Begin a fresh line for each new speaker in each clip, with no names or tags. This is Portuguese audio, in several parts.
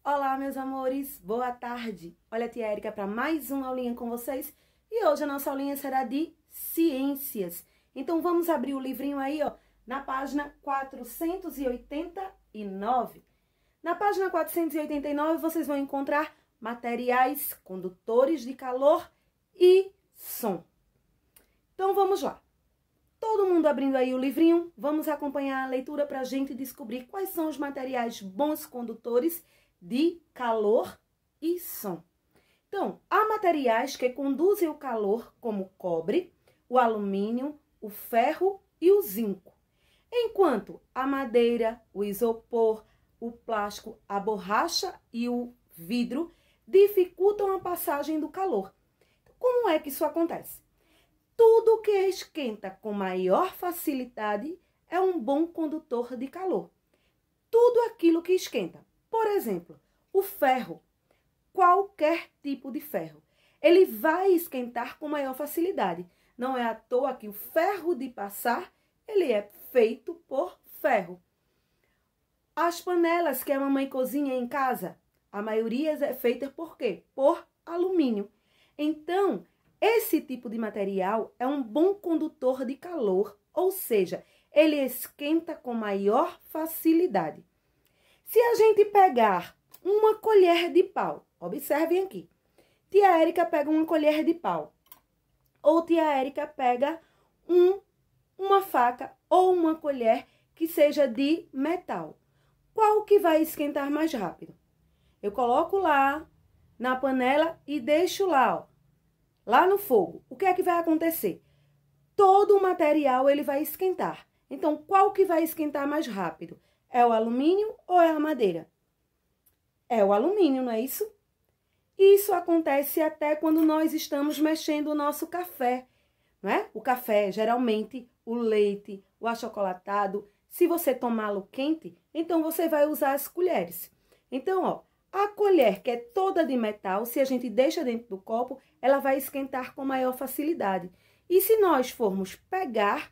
Olá, meus amores, boa tarde. Olha a tia Érica para mais uma aulinha com vocês. E hoje a nossa aulinha será de ciências. Então vamos abrir o livrinho aí, ó, na página 489. Na página 489 vocês vão encontrar materiais condutores de calor e som. Então vamos lá. Todo mundo abrindo aí o livrinho, vamos acompanhar a leitura para a gente descobrir quais são os materiais bons condutores de calor e som. Então, há materiais que conduzem o calor, como o cobre, o alumínio, o ferro e o zinco. Enquanto a madeira, o isopor, o plástico, a borracha e o vidro dificultam a passagem do calor. Como é que isso acontece? Tudo que esquenta com maior facilidade é um bom condutor de calor. Tudo aquilo que esquenta. Por exemplo, o ferro, qualquer tipo de ferro, ele vai esquentar com maior facilidade. Não é à toa que o ferro de passar, ele é feito por ferro. As panelas que a mamãe cozinha em casa, a maioria é feita por quê? Por alumínio. Então, esse tipo de material é um bom condutor de calor, ou seja, ele esquenta com maior facilidade. Se a gente pegar uma colher de pau, observem aqui, tia Érica pega uma colher de pau, ou tia Érica pega uma faca ou uma colher que seja de metal. Qual que vai esquentar mais rápido? Eu coloco lá na panela e deixo lá, ó, lá no fogo. O que é que vai acontecer? Todo o material ele vai esquentar. Então, qual que vai esquentar mais rápido? É o alumínio ou é a madeira? É o alumínio, não é isso? Isso acontece até quando nós estamos mexendo o nosso café, não é? O café, geralmente, o leite, o achocolatado, se você tomá-lo quente, então você vai usar as colheres. Então, ó, a colher que é toda de metal, se a gente deixa dentro do copo, ela vai esquentar com maior facilidade. E se nós formos pegar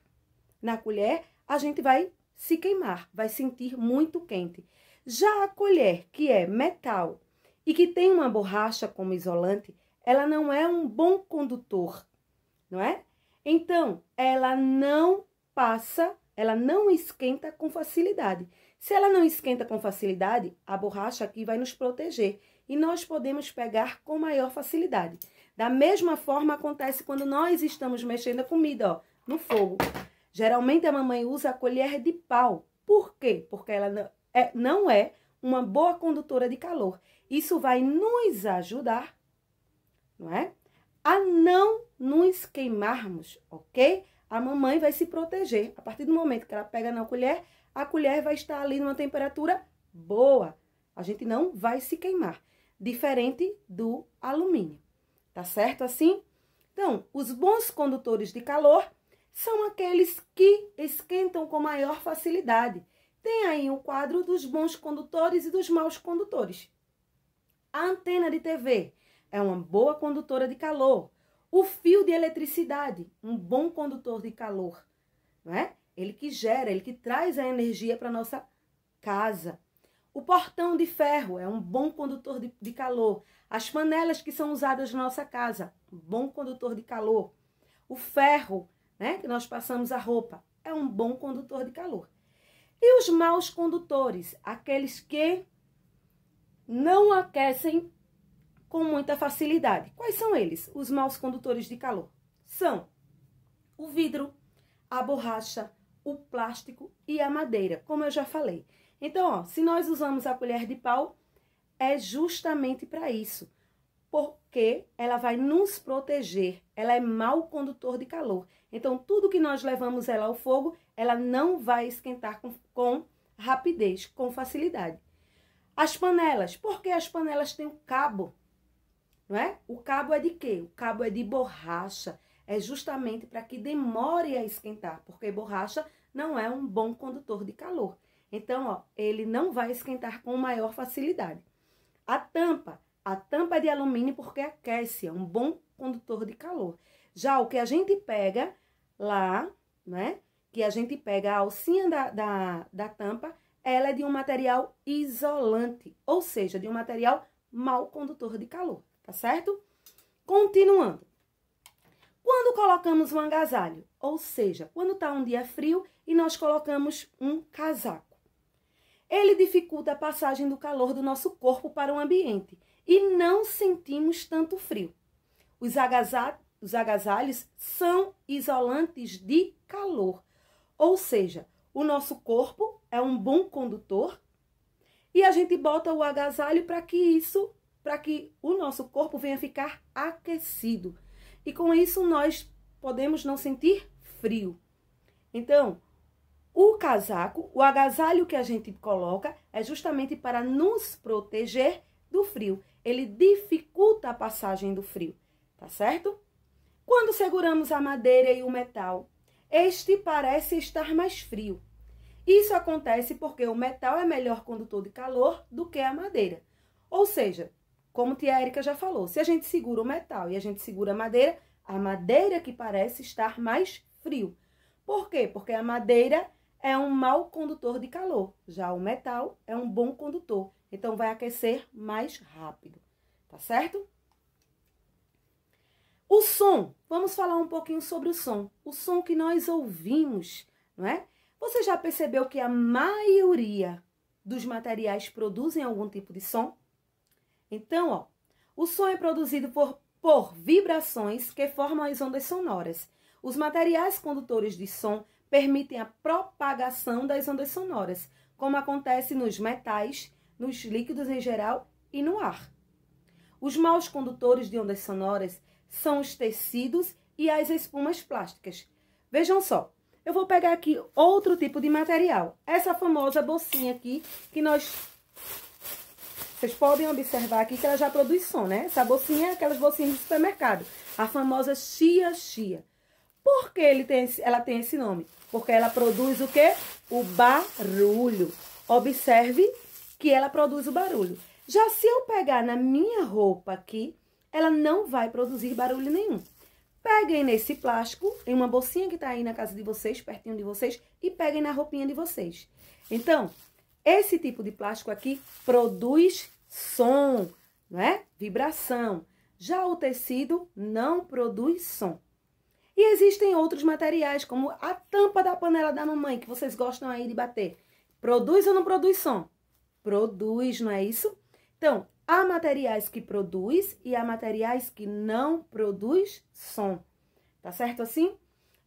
na colher, a gente vai se queimar, vai sentir muito quente. Já a colher que é metal e que tem uma borracha como isolante, ela não é um bom condutor, não é? Então, ela não passa, ela não esquenta com facilidade. Se ela não esquenta com facilidade, a borracha aqui vai nos proteger e nós podemos pegar com maior facilidade. Da mesma forma acontece quando nós estamos mexendo a comida, ó, no fogo. Geralmente a mamãe usa a colher de pau. Por quê? Porque ela não é uma boa condutora de calor. Isso vai nos ajudar, não é? A não nos queimarmos, ok? A mamãe vai se proteger. A partir do momento que ela pega na colher, a colher vai estar ali numa temperatura boa. A gente não vai se queimar. Diferente do alumínio. Tá certo assim? Então, os bons condutores de calor são aqueles que esquentam com maior facilidade. Tem aí um quadro dos bons condutores e dos maus condutores. A antena de TV é uma boa condutora de calor. O fio de eletricidade, um bom condutor de calor, não é? Ele que gera, ele que traz a energia para nossa casa. O portão de ferro é um bom condutor de calor. As panelas que são usadas na nossa casa, um bom condutor de calor. O ferro, né, que nós passamos a roupa, é um bom condutor de calor. E os maus condutores, aqueles que não aquecem com muita facilidade. Quais são eles, os maus condutores de calor? São o vidro, a borracha, o plástico e a madeira, como eu já falei. Então, ó, se nós usamos a colher de pau, é justamente para isso, porque ela vai nos proteger, ela é mau condutor de calor. Então, tudo que nós levamos ela ao fogo, ela não vai esquentar com rapidez, com facilidade. As panelas, porque as panelas têm um cabo, não é? O cabo é de quê? O cabo é de borracha, é justamente para que demore a esquentar, porque borracha não é um bom condutor de calor. Então, ó, ele não vai esquentar com maior facilidade. A tampa é de alumínio porque aquece, é um bom condutor de calor. Já o que a gente pega lá, né? Que a gente pega a alcinha da tampa, ela é de um material isolante, ou seja, de um material mau condutor de calor, tá certo? Continuando. Quando colocamos um agasalho, ou seja, quando está um dia frio e nós colocamos um casaco, ele dificulta a passagem do calor do nosso corpo para o ambiente e não sentimos tanto frio. Os agasalhos são isolantes de calor, ou seja, o nosso corpo é um bom condutor e a gente bota o agasalho para que o nosso corpo venha ficar aquecido. E com isso nós podemos não sentir frio. Então, o casaco, o agasalho que a gente coloca é justamente para nos proteger do frio. Ele dificulta a passagem do frio, tá certo? Quando seguramos a madeira e o metal, este parece estar mais frio. Isso acontece porque o metal é melhor condutor de calor do que a madeira. Ou seja, como tia Érica já falou, se a gente segura o metal e a gente segura a madeira que parece estar mais frio. Por quê? Porque a madeira é um mau condutor de calor, já o metal é um bom condutor, então vai aquecer mais rápido, tá certo? O som, vamos falar um pouquinho sobre o som que nós ouvimos, não é? Você já percebeu que a maioria dos materiais produzem algum tipo de som? Então, ó, o som é produzido por vibrações que formam as ondas sonoras. Os materiais condutores de som permitem a propagação das ondas sonoras, como acontece nos metais, nos líquidos em geral e no ar. Os maus condutores de ondas sonoras são os tecidos e as espumas plásticas. Vejam só, eu vou pegar aqui outro tipo de material. Essa famosa bolsinha aqui, que vocês podem observar aqui que ela já produz som, né? Essa bolsinha é aquelas bolsinhas de supermercado. A famosa chia-chia. Por que ela tem esse nome? Porque ela produz o quê? O barulho. Observe que ela produz o barulho. Já se eu pegar na minha roupa aqui, ela não vai produzir barulho nenhum. Peguem nesse plástico, em uma bolsinha que está aí na casa de vocês, pertinho de vocês, e peguem na roupinha de vocês. Então, esse tipo de plástico aqui produz som, não é? Vibração. Já o tecido não produz som. E existem outros materiais, como a tampa da panela da mamãe, que vocês gostam aí de bater. Produz ou não produz som? Produz, não é isso? Então, há materiais que produz e há materiais que não produz som. Tá certo assim?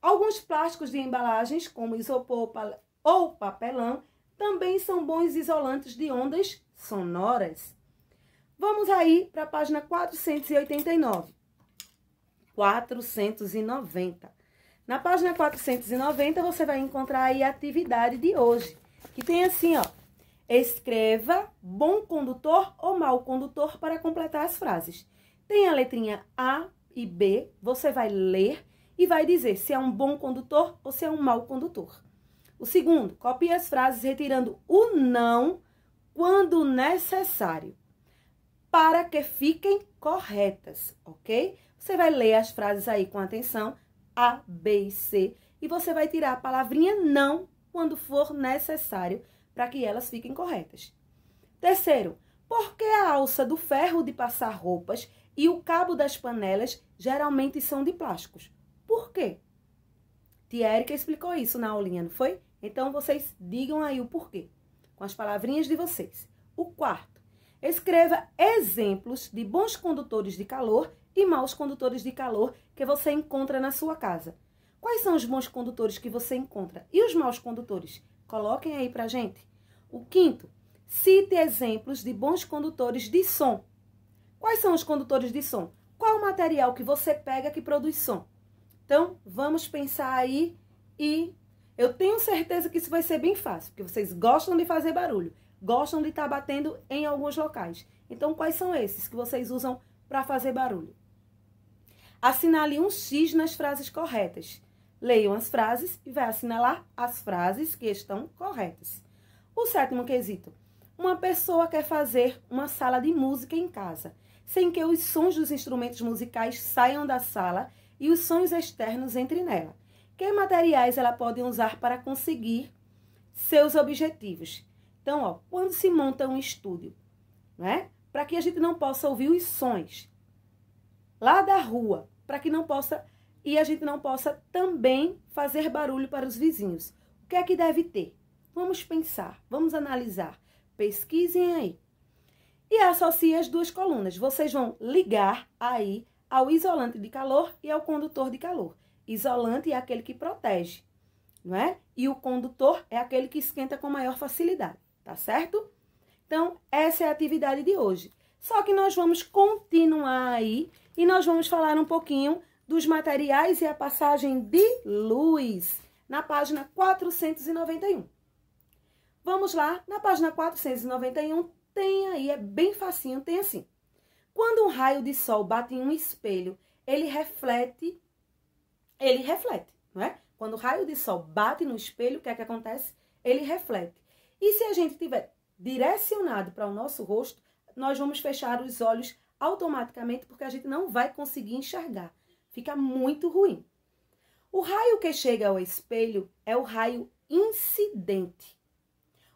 Alguns plásticos de embalagens, como isopor ou papelão, também são bons isolantes de ondas sonoras. Vamos aí para a página 489. 490. Na página 490, você vai encontrar aí a atividade de hoje, que tem assim, ó. Escreva bom condutor ou mau condutor para completar as frases. Tem a letrinha A e B, você vai ler e vai dizer se é um bom condutor ou se é um mau condutor. O segundo, copie as frases retirando o não quando necessário, para que fiquem corretas, ok? Você vai ler as frases aí com atenção, A, B e C, e você vai tirar a palavrinha não quando for necessário, para que elas fiquem corretas. Terceiro, por que a alça do ferro de passar roupas e o cabo das panelas geralmente são de plásticos? Por quê? Tia Érica explicou isso na aulinha, não foi? Então, vocês digam aí o porquê, com as palavrinhas de vocês. O quarto, escreva exemplos de bons condutores de calor e maus condutores de calor que você encontra na sua casa. Quais são os bons condutores que você encontra? E os maus condutores? Coloquem aí pra gente. O quinto, cite exemplos de bons condutores de som. Quais são os condutores de som? Qual o material que você pega que produz som? Então, vamos pensar aí e eu tenho certeza que isso vai ser bem fácil, porque vocês gostam de fazer barulho, gostam de estar batendo em alguns locais. Então, quais são esses que vocês usam para fazer barulho? Assinale um X nas frases corretas. Leiam as frases e vai assinalar as frases que estão corretas. O sétimo quesito. Uma pessoa quer fazer uma sala de música em casa, sem que os sons dos instrumentos musicais saiam da sala e os sons externos entrem nela. Que materiais ela pode usar para conseguir seus objetivos? Então, ó, quando se monta um estúdio, né? Para que a gente não possa ouvir os sons lá da rua, para que não possa, e a gente não possa também fazer barulho para os vizinhos. O que é que deve ter? Vamos pensar, vamos analisar, pesquisem aí. E associe as duas colunas. Vocês vão ligar aí ao isolante de calor e ao condutor de calor. Isolante é aquele que protege, não é? E o condutor é aquele que esquenta com maior facilidade, tá certo? Então, essa é a atividade de hoje. Só que nós vamos continuar aí e nós vamos falar um pouquinho dos materiais e a passagem de luz na página 491. Vamos lá, na página 491 tem aí, é bem facinho, tem assim. Quando um raio de sol bate em um espelho, ele reflete, não é? Quando o raio de sol bate no espelho, o que é que acontece? Ele reflete. E se a gente tiver direcionado para o nosso rosto, nós vamos fechar os olhos automaticamente, porque a gente não vai conseguir enxergar. Fica muito ruim. O raio que chega ao espelho é o raio incidente.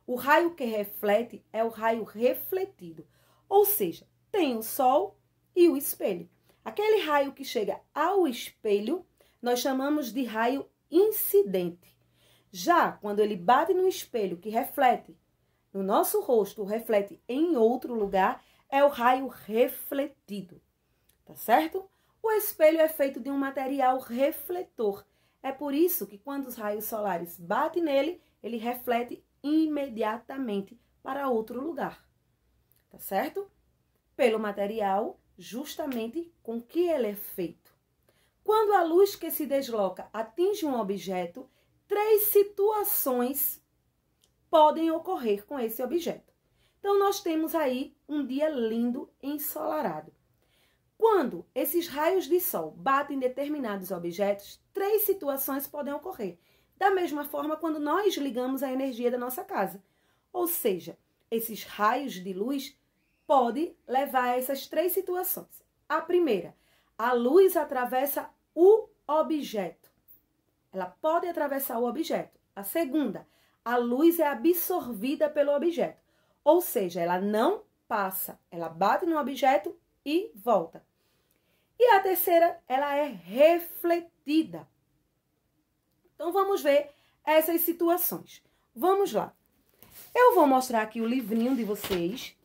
O raio que reflete é o raio refletido. Ou seja, tem o sol e o espelho. Aquele raio que chega ao espelho, nós chamamos de raio incidente. Já quando ele bate no espelho, que reflete no nosso rosto, reflete em outro lugar, é o raio refletido. Tá certo? O espelho é feito de um material refletor. É por isso que quando os raios solares batem nele, ele reflete imediatamente para outro lugar. Tá certo? Pelo material justamente com que ele é feito. Quando a luz que se desloca atinge um objeto, 3 situações podem ocorrer com esse objeto. Então, nós temos aí um dia lindo ensolarado. Quando esses raios de sol batem em determinados objetos, 3 situações podem ocorrer. Da mesma forma, quando nós ligamos a energia da nossa casa. Ou seja, esses raios de luz podem levar a essas 3 situações. A primeira, a luz atravessa o objeto. Ela pode atravessar o objeto. A segunda, a luz é absorvida pelo objeto. Ou seja, ela não passa, ela bate no objeto e volta. E a terceira, ela é refletida. Então, vamos ver essas situações. Vamos lá. Eu vou mostrar aqui o livrinho de vocês.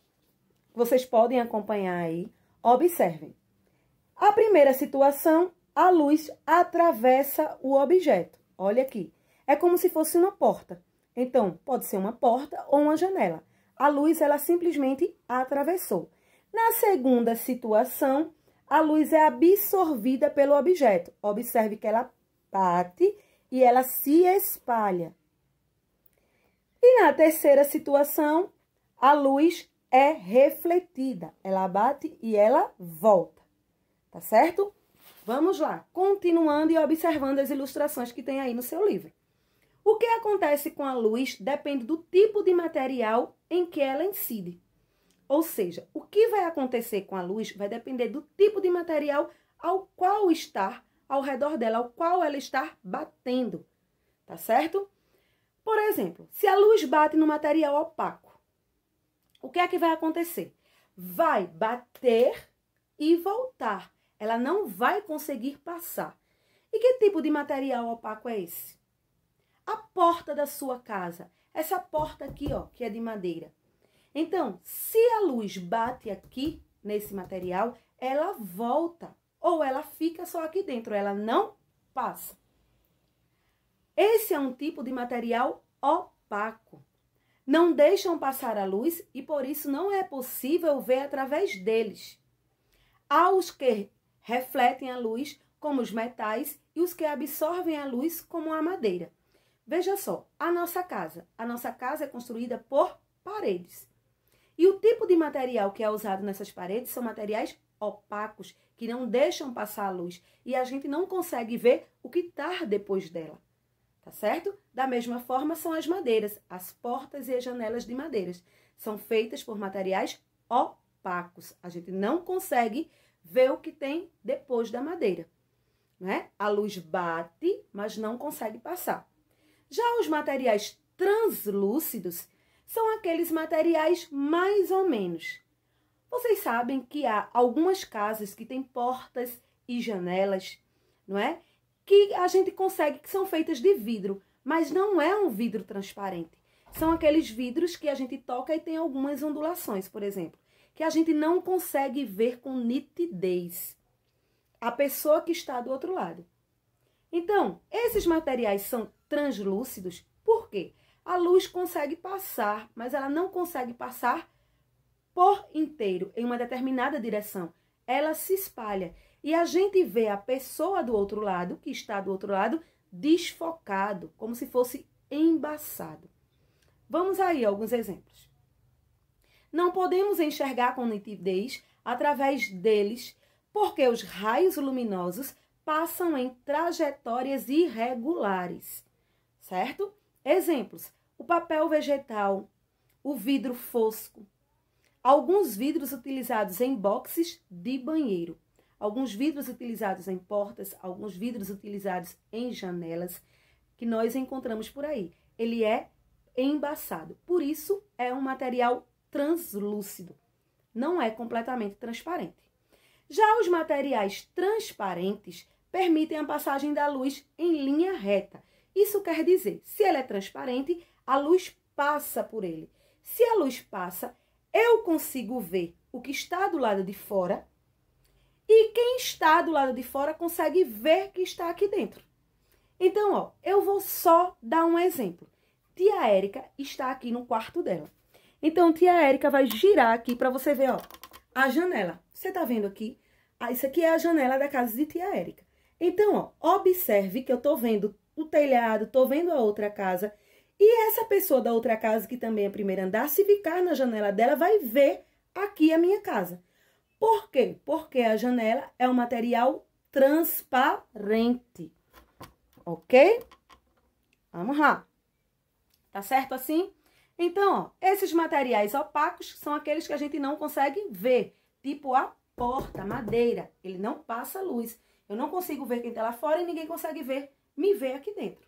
Vocês podem acompanhar aí. Observem. A primeira situação, a luz atravessa o objeto. Olha aqui. É como se fosse uma porta. Então, pode ser uma porta ou uma janela. A luz, ela simplesmente atravessou. Na segunda situação, a luz é absorvida pelo objeto. Observe que ela bate e ela se espalha. E na terceira situação, a luz é refletida. Ela bate e ela volta. Tá certo? Vamos lá, continuando e observando as ilustrações que tem aí no seu livro. O que acontece com a luz depende do tipo de material em que ela incide. Ou seja, o que vai acontecer com a luz vai depender do tipo de material ao qual está ao redor dela, ao qual ela está batendo, tá certo? Por exemplo, se a luz bate no material opaco, o que é que vai acontecer? Vai bater e voltar. Ela não vai conseguir passar. E que tipo de material opaco é esse? A porta da sua casa. Essa porta aqui, ó, que é de madeira. Então, se a luz bate aqui nesse material, ela volta. Ou ela fica só aqui dentro, ela não passa. Esse é um tipo de material opaco. Não deixam passar a luz e por isso não é possível ver através deles. Há os que refletem a luz, como os metais, e os que absorvem a luz, como a madeira. Veja só, a nossa casa é construída por paredes. E o tipo de material que é usado nessas paredes são materiais opacos, que não deixam passar a luz. E a gente não consegue ver o que está depois dela. Tá certo? Da mesma forma são as madeiras. As portas e as janelas de madeiras são feitas por materiais opacos. A gente não consegue ver o que tem depois da madeira. Né? A luz bate, mas não consegue passar. Já os materiais translúcidos são aqueles materiais mais ou menos. Vocês sabem que há algumas casas que têm portas e janelas, não é? Que a gente consegue, que são feitas de vidro, mas não é um vidro transparente. São aqueles vidros que a gente toca e tem algumas ondulações, por exemplo, que a gente não consegue ver com nitidez a pessoa que está do outro lado. Então, esses materiais são translúcidos, por quê? A luz consegue passar, mas ela não consegue passar por inteiro em uma determinada direção. Ela se espalha e a gente vê a pessoa do outro lado, que está do outro lado, desfocado, como se fosse embaçado. Vamos aí a alguns exemplos. Não podemos enxergar com nitidez através deles, porque os raios luminosos passam em trajetórias irregulares, certo? Exemplos: o papel vegetal, o vidro fosco, alguns vidros utilizados em boxes de banheiro, alguns vidros utilizados em portas, alguns vidros utilizados em janelas, que nós encontramos por aí. Ele é embaçado, por isso é um material translúcido, não é completamente transparente. Já os materiais transparentes permitem a passagem da luz em linha reta. Isso quer dizer, se ele é transparente, a luz passa por ele. Se a luz passa, eu consigo ver o que está do lado de fora e quem está do lado de fora consegue ver que está aqui dentro. Então, ó, eu vou só dar um exemplo. Tia Érica está aqui no quarto dela. Então, tia Érica vai girar aqui para você ver, ó, a janela. Você tá vendo aqui? Ah, isso aqui é a janela da casa de tia Érica. Então, ó, observe que eu tô vendo o telhado, tô vendo a outra casa. E essa pessoa da outra casa, que também é primeiro andar, se ficar na janela dela, vai ver aqui a minha casa. Por quê? Porque a janela é um material transparente. Ok? Vamos lá. Tá certo assim? Então, ó, esses materiais opacos são aqueles que a gente não consegue ver. Tipo a porta, a madeira. Ele não passa luz. Eu não consigo ver quem tá lá fora e ninguém consegue me ver aqui dentro.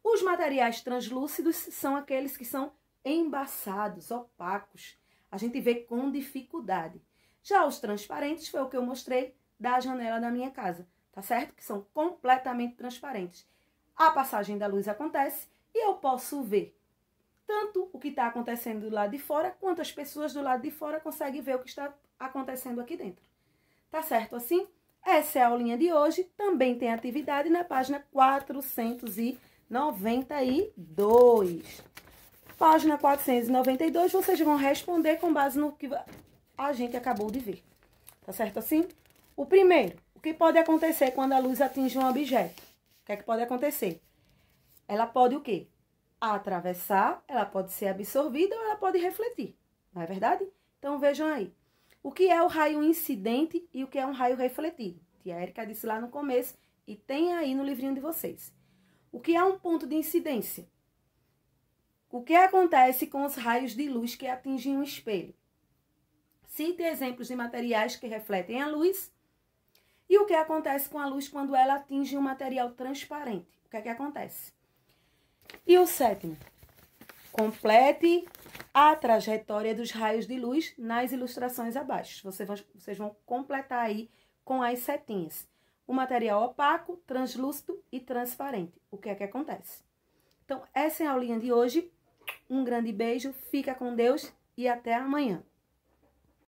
Os materiais translúcidos são aqueles que são embaçados, opacos. A gente vê com dificuldade. Já os transparentes foi o que eu mostrei da janela da minha casa, tá certo? Que são completamente transparentes. A passagem da luz acontece e eu posso ver tanto o que está acontecendo do lado de fora, quanto as pessoas do lado de fora conseguem ver o que está acontecendo aqui dentro. Tá certo assim? Essa é a aulinha de hoje. Também tem atividade na página 492. Página 492, vocês vão responder com base no que a gente acabou de ver. Tá certo assim? O primeiro, o que pode acontecer quando a luz atinge um objeto? O que é que pode acontecer? Ela pode o quê? Atravessar, ela pode ser absorvida ou ela pode refletir. Não é verdade? Então, vejam aí. O que é o raio incidente e o que é um raio refletido? Tia Érica disse lá no começo e tem aí no livrinho de vocês. O que é um ponto de incidência? O que acontece com os raios de luz que atingem um espelho? Cite exemplos de materiais que refletem a luz. E o que acontece com a luz quando ela atinge um material transparente? O que é que acontece? E o sétimo, complete a trajetória dos raios de luz nas ilustrações abaixo. Vocês vão completar aí com as setinhas. O material opaco, translúcido e transparente. O que é que acontece? Então, essa é a aulinha de hoje. Um grande beijo, fica com Deus e até amanhã.